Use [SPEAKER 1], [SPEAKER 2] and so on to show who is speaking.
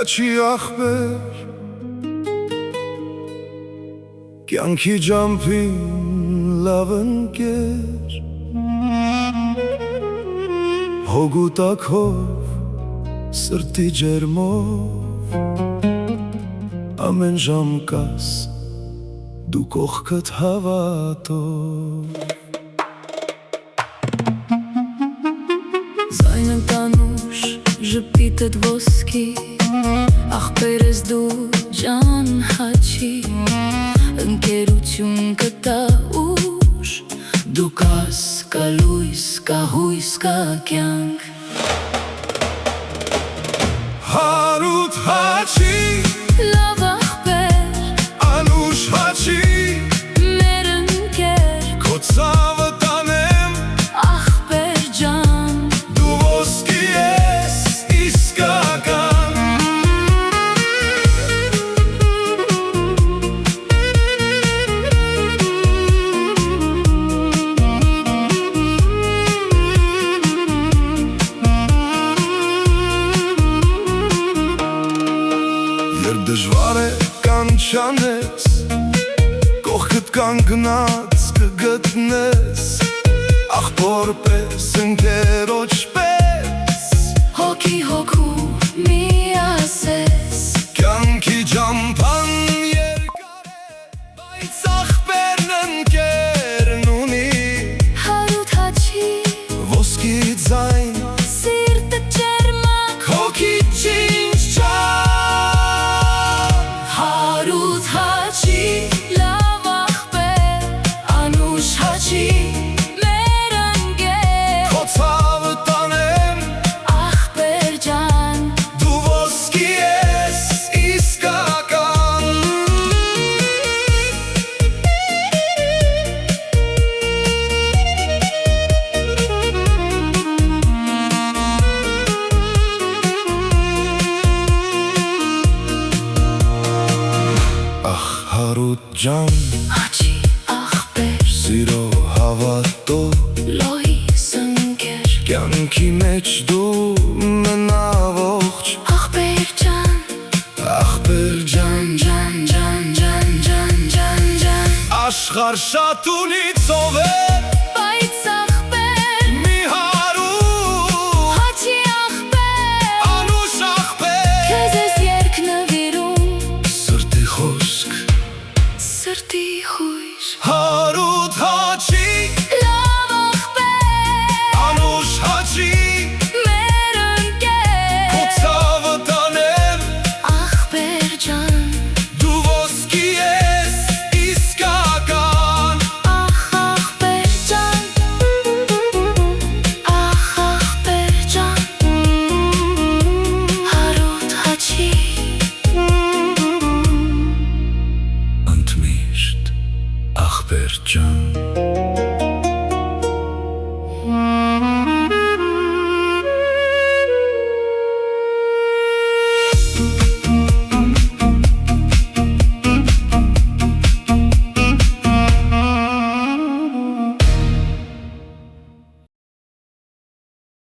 [SPEAKER 1] հաչի ախպեր կյանքի ջամփին լավ ընկեր հոգուտակով սրտի ջերմով ամեն ժամ կաս դու կողքդ հավատով
[SPEAKER 2] Ձայնը տանուշ ժպիտդ ոսկի ախպեր ես դու ջան հաչի ընկերություն կտա ուշ դու կաս կա լույս կա հույս կա կյանք
[SPEAKER 1] Հարութ հաչի
[SPEAKER 2] լավ ախպեր
[SPEAKER 1] անուշ հաչի
[SPEAKER 2] մեր ընկեր
[SPEAKER 1] քո ցավը տանեմ
[SPEAKER 2] ախպեր ջան
[SPEAKER 1] դու ոսկի ես իսկական Երբ դժվար է կանչանես կողքդ կանգնած կգտնես ախպոր պես ընկերոջ պես
[SPEAKER 2] հոգի հոգու մի ասես
[SPEAKER 1] կյանքի ջամփան երկար է բայց ախպերն ընկերն ունի
[SPEAKER 2] հարութ հաչի
[SPEAKER 1] ոսկի ձայն
[SPEAKER 2] սիրտը ջերմակ
[SPEAKER 1] հոգի ջինջ չափ
[SPEAKER 2] հարութ հաչի լավ ախպեր անուշ հաչի մեր ընկեր
[SPEAKER 1] քո ցավը տանեմ
[SPEAKER 2] ախպեր ջան
[SPEAKER 1] դու ոսկի ես իսկական Ախ հարութ ջան
[SPEAKER 2] հաչի ախպեր
[SPEAKER 1] սիրո հավատով
[SPEAKER 2] լույս ընկեր
[SPEAKER 1] կյանքի մեջ դու մնա ողջ
[SPEAKER 2] ախպեր ջան
[SPEAKER 1] ախպեր ջան
[SPEAKER 2] ջան ջան ջան ջան ջան ջան
[SPEAKER 1] աշխարհ շատ ունի ծովեր
[SPEAKER 2] բայց ախպեր
[SPEAKER 1] մի հարութ
[SPEAKER 2] հաչի ախպեր
[SPEAKER 1] անուշ ախպեր
[SPEAKER 2] քեզ ես երկ նվիրում
[SPEAKER 1] սրտի խոսք
[SPEAKER 2] սրտի հույս
[SPEAKER 1] հարութ հաչի
[SPEAKER 2] լավ ախպեր
[SPEAKER 1] անուշ հաչի
[SPEAKER 2] մեր ընկեր
[SPEAKER 1] քո ցավը տանեմ
[SPEAKER 2] ախպեր ջան